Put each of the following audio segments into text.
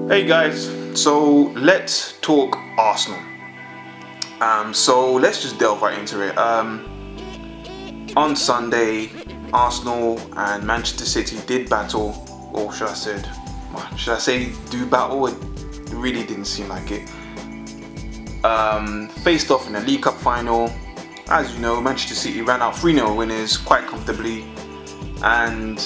Hey guys, so let's talk Arsenal. So let's just delve right into it. On Sunday, Arsenal and Manchester City did battle, or should I say do battle? It really didn't seem like it. Faced off in a League Cup final. As you know, Manchester City ran out 3-0 winners quite comfortably. And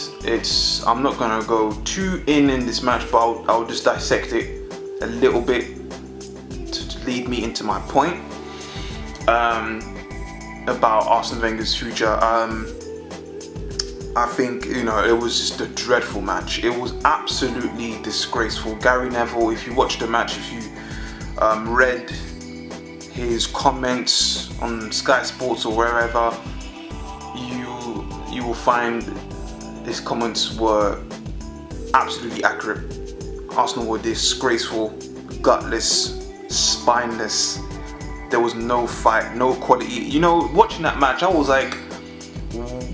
I'm not gonna go too in this match, but I'll just dissect it a little bit to lead me into my point about Arsene Wenger's future. I think it was just a dreadful match. It was absolutely disgraceful. Gary Neville, if you watched the match, if you read his comments on Sky Sports or wherever, you will find his comments were absolutely accurate. Arsenal were disgraceful, gutless, spineless. There was no fight, no quality. Watching that match, I was like,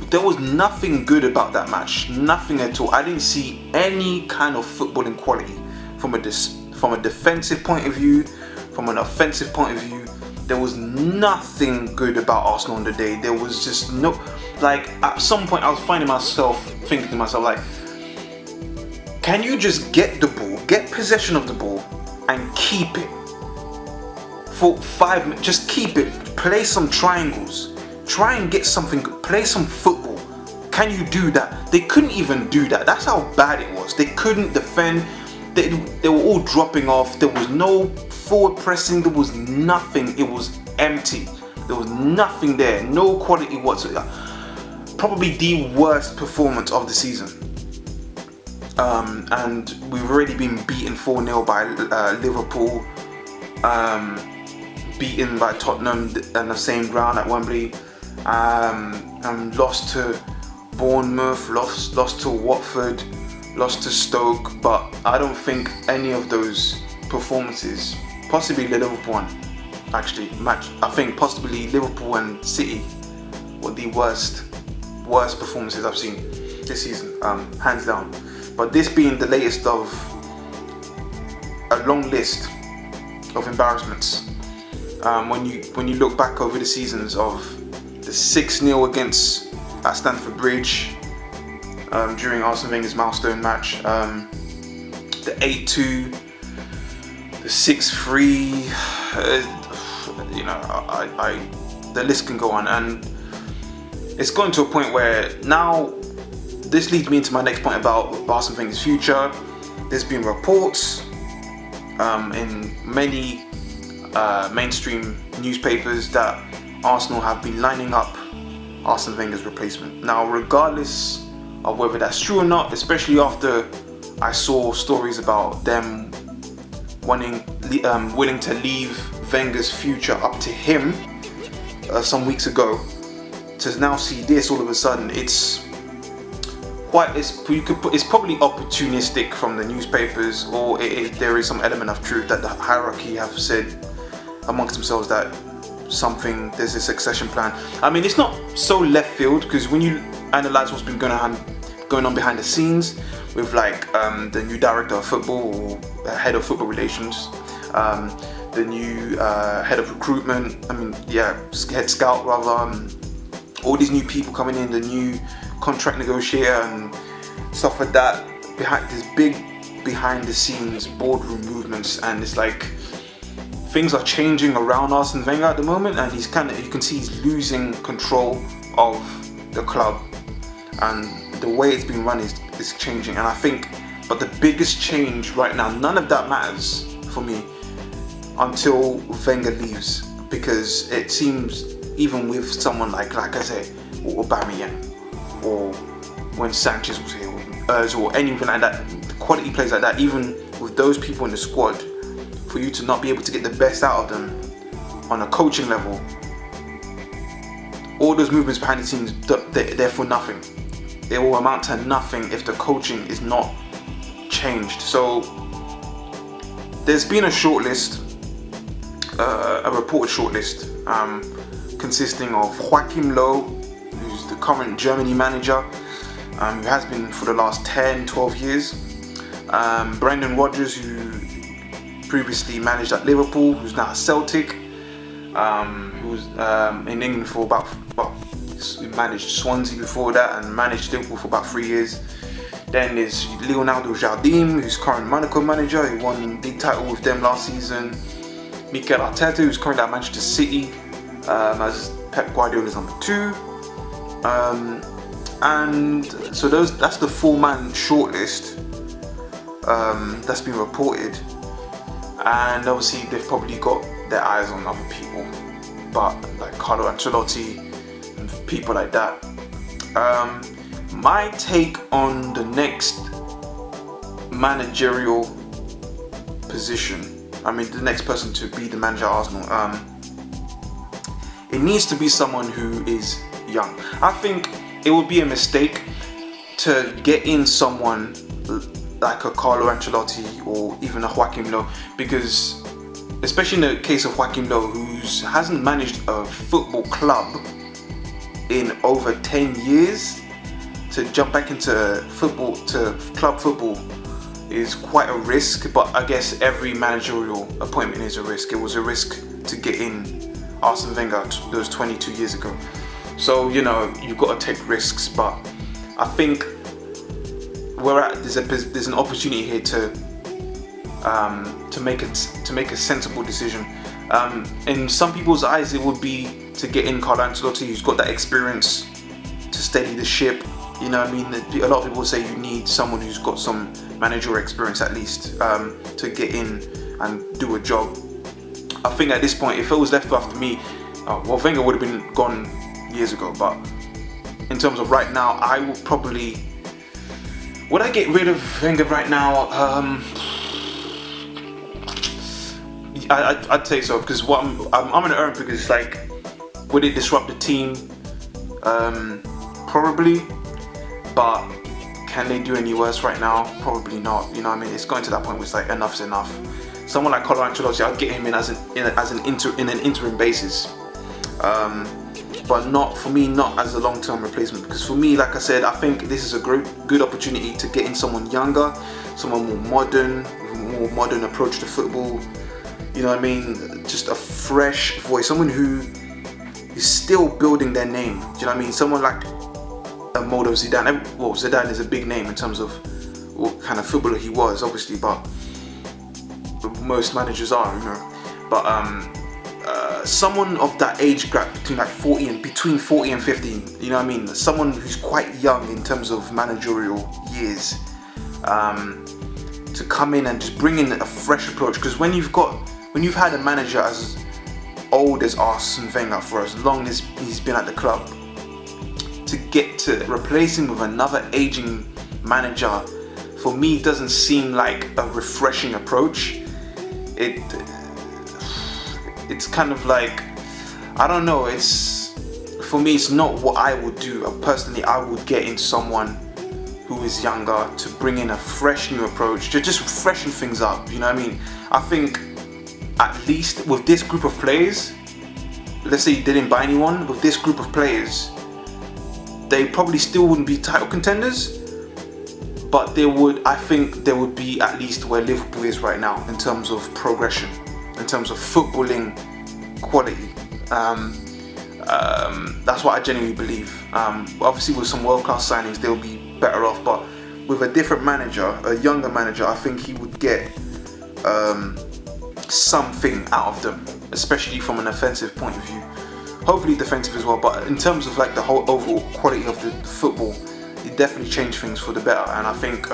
there was nothing good about that match. Nothing at all. I didn't see any kind of footballing quality from a defensive point of view, from an offensive point of view. There was nothing good about Arsenal on the day. There was just no, at some point I was finding myself thinking to myself, can you just get the ball, get possession of the ball and keep it for 5 minutes? Just keep it, play some triangles, try and get something, play some football. Can you do that? They couldn't even do that. That's how bad it was. They couldn't defend. They were all dropping off. There was no forward pressing. There was nothing. It was empty. There was nothing there. No quality whatsoever. Probably the worst performance of the season. And we've already been beaten 4-0 by Liverpool. Beaten by Tottenham on the same ground at Wembley. And lost to Bournemouth. Lost to Watford. Lost to Stoke, but I don't think any of those performances, possibly the Liverpool one, I think possibly Liverpool and City were the worst performances I've seen this season, hands down. But this being the latest of a long list of embarrassments. When you look back over the seasons of the 6-0 at Stamford Bridge, during Arsene Wenger's milestone match, the 8-2, the 6-3, the list can go on, and it's gotten to a point where now this leads me into my next point about Arsene Wenger's future. There's been reports in many mainstream newspapers that Arsenal have been lining up Arsene Wenger's replacement. Now, regardless of whether that's true or not, especially after I saw stories about them willing to leave Wenger's future up to him some weeks ago, to now see this all of a sudden, it's probably opportunistic from the newspapers, or there is some element of truth that the hierarchy have said amongst themselves that there's a succession plan. I mean, it's not so left field, because when you analyze what's been going on behind the scenes with the new director of football, or head of football relations, the new head of recruitment, head scout rather, all these new people coming in, the new contract negotiator and stuff like that, behind the scenes boardroom movements, and it's things are changing around Arsene Wenger at the moment, and you can see he's losing control of the club, and the way it's been run is changing. And I think, but the biggest change right now, none of that matters for me until Wenger leaves, because it seems even with someone like I say, or Aubameyang, or when Sanchez was here, or anything like that, quality players like that, even with those people in the squad, for you to not be able to get the best out of them on a coaching level, all those movements behind the scenes, they're for nothing. They will amount to nothing if the coaching is not changed. So there's been a shortlist, a reported shortlist, consisting of Joachim Low, who's the current Germany manager, who has been for the last 10-12 years, Brendan Rodgers, who previously managed at Liverpool, who's now at Celtic, who's in England for he managed Swansea before that and managed Liverpool for about 3 years. Then there's Leonardo Jardim, who's current Monaco manager, who won the league title with them last season. Mikel Arteta, who's currently at Manchester City as Pep Guardiola's number 2. And so that's the 4-man shortlist that's been reported. And obviously they've probably got their eyes on other people, but like Carlo Ancelotti and people like that. My take on the next managerial position, the next person to be the manager at Arsenal, it needs to be someone who is young. I think it would be a mistake to get in someone like a Carlo Ancelotti or even a Joachim Low, because especially in the case of Joachim Low, who hasn't managed a football club in over 10 years, to jump back into football, to club football, is quite a risk. But I guess every managerial appointment is a risk. It was a risk to get in Arsene Wenger those 22 years ago. So you've got to take risks. But I think there's an opportunity here to make a sensible decision. In some people's eyes, it would be to get in Carlo Ancelotti, who's got that experience to steady the ship. A lot of people say you need someone who's got some managerial experience at least to get in and do a job. I think at this point, if it was left up to me, Wenger would have been gone years ago. But in terms of right now, I would probably... Would I get rid of Wenger right now? I'd say so, because what I'm gonna earn, because would it disrupt the team? Probably, but can they do any worse right now? Probably not. It's going to that point where it's enough's enough. Someone like Carlo Ancelotti, I'd get him in as an interim basis, but not as a long-term replacement. Because for me, like I said, I think this is a good opportunity to get in someone younger, someone more modern, with a more modern approach to football. Just a fresh voice, someone who is still building their name. Do you know what I mean? Someone like a mode of Zidane. Well, Zidane is a big name in terms of what kind of footballer he was, obviously, but most managers are, But someone of that age gap between 40 and 50, Someone who's quite young in terms of managerial years, to come in and just bring in a fresh approach. Because when you've had a manager as old as Arsene Wenger for as long as he's been at the club, to get to replace him with another aging manager, for me doesn't seem like a refreshing approach. It's kind of I don't know, for me it's not what I would do. Personally, I would get in someone who is younger to bring in a fresh new approach, to just freshen things up, I think at least with this group of players, let's say you didn't buy anyone, with this group of players, they probably still wouldn't be title contenders, but I think they would be at least where Liverpool is right now in terms of progression, in terms of footballing quality. That's what I genuinely believe. Obviously with some world-class signings, they'll be better off, but with a different manager, a younger manager, I think he would get something out of them, especially from an offensive point of view. Hopefully defensive as well, but in terms of the whole overall quality of the football, it definitely changed things for the better. And I think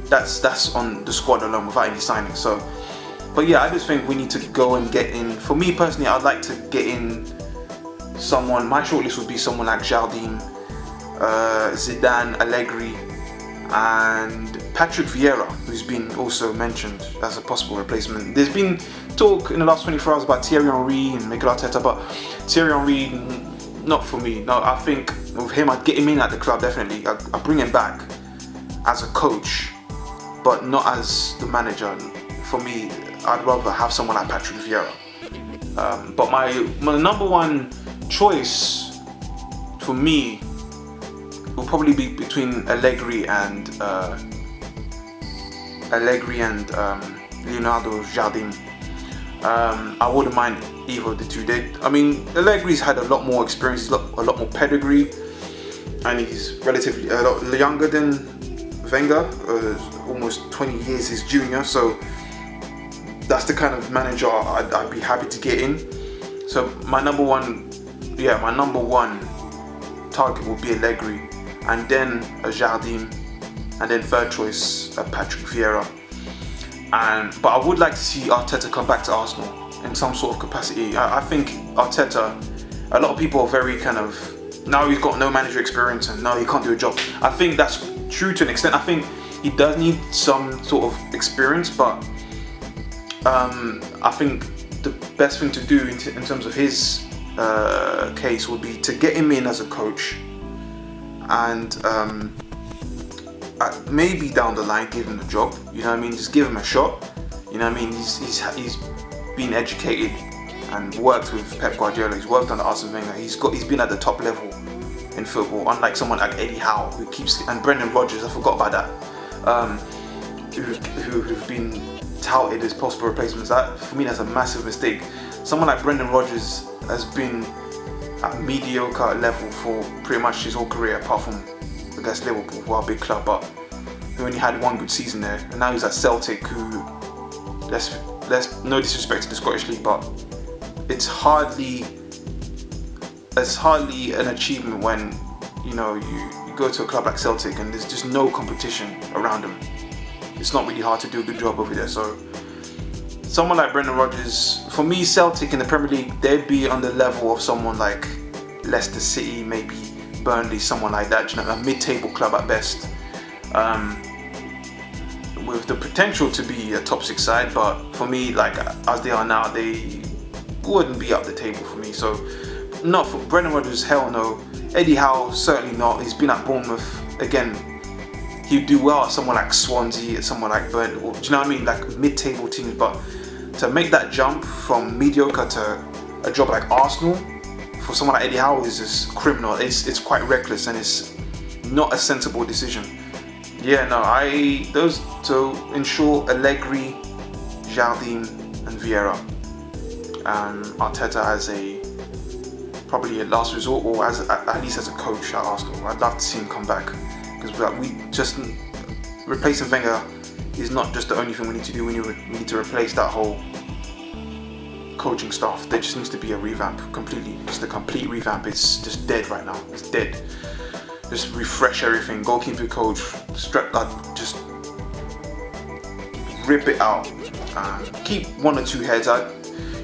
that's on the squad alone without any signings. So, but yeah, I just think we need to go and get in. For me personally, I'd like to get in someone. My shortlist would be someone like Jardim, Zidane, Allegri, and Patrick Vieira, who's been also mentioned as a possible replacement. There's been talk in the last 24 hours about Thierry Henry and Mikel Arteta, but Thierry Henry, not for me. No, I think with him, I'd get him in at the club, definitely. I'd bring him back as a coach, but not as the manager. For me, I'd rather have someone like Patrick Vieira. But my number one choice for me will probably be between Allegri and Leonardo Jardim. I wouldn't mind either of the two. Allegri's had a lot more experience, a lot more pedigree, and he's relatively a lot younger than Wenger, almost 20 years his junior. So that's the kind of manager I'd be happy to get in. So my number one target will be Allegri, and then a Jardim, and then third choice Patrick Vieira. But I would like to see Arteta come back to Arsenal in some sort of capacity. I think Arteta, a lot of people are very kind of, now he's got no manager experience and now he can't do a job. I think that's true to an extent. I think he does need some sort of experience, but I think the best thing to do in terms of his case would be to get him in as a coach, and maybe down the line give him the job. You know what I mean? Just give him a shot. You know what I mean? He's been educated and worked with Pep Guardiola. He's worked under Arsene Wenger. He's been at the top level in football, unlike someone like Eddie Howe and Brendan Rodgers. I forgot about that. Who've been touted as possible replacements. That, for me, that's a massive mistake. Someone like Brendan Rodgers has been at mediocre level for pretty much his whole career, apart from against Liverpool, who are a big club, but who only had one good season there. And now he's at Celtic, who, let's no disrespect to the Scottish League, but it's hardly an achievement when you go to a club like Celtic and there's just no competition around them. It's not really hard to do a good job over there. So someone like Brendan Rodgers, for me, Celtic in the Premier League, they'd be on the level of someone like Leicester City, maybe Burnley, someone like that, a mid-table club at best, with the potential to be a top 6 side. But for me, like as they are now, they wouldn't be up the table for me. So not for Brendan Rodgers, hell no. Eddie Howe, certainly not. He's been at Bournemouth. Again, he'd do well at someone like Swansea, at someone like Burnley, or, do you know what I mean, like mid-table teams. But to make that jump from mediocre to a job like Arsenal, for someone like Eddie Howe, is just criminal. It's quite reckless, and it's not a sensible decision. To ensure Allegri, Jardim and Vieira. Arteta as probably a last resort, or at least as a coach at Arsenal. I'd love to see him come back, because replacing Wenger is not just the only thing we need to do. We need to replace that whole coaching staff. There just needs to be a revamp, just a complete revamp. It's just dead right now. It's dead. Just refresh everything. Goalkeeper coach, just rip it out. Keep one or two heads out.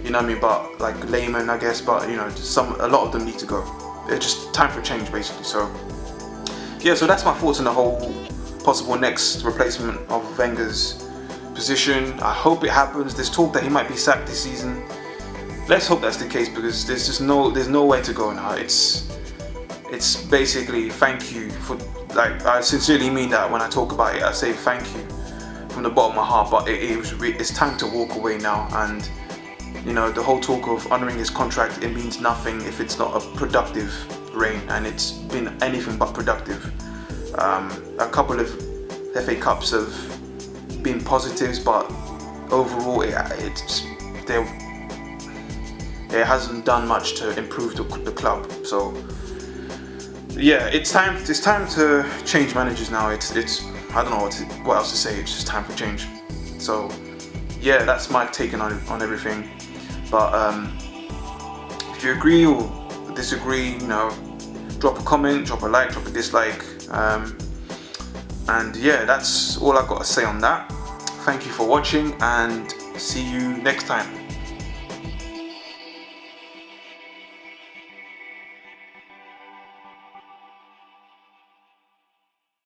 You know what I mean? But like layman, I guess. But a lot of them need to go. It's just time for change, basically. So so that's my thoughts on the whole possible next replacement of Wenger's position. I hope it happens. There's talk that he might be sacked this season. Let's hope that's the case, because there's nowhere to go now. It's basically thank you for, like, I sincerely mean that when I talk about it. I say thank you from the bottom of my heart. But it's time to walk away now. And the whole talk of honouring his contract, it means nothing if it's not a productive reign, and it's been anything but productive. A couple of FA Cups have been positives, but overall it hasn't done much to improve the club. So it's time to change managers now. It's I don't know what else to say. It's just time for change. So that's my take on everything. But if you agree or disagree, drop a comment, drop a like, drop a dislike. That's all I've got to say on that. Thank you for watching, and see you next time.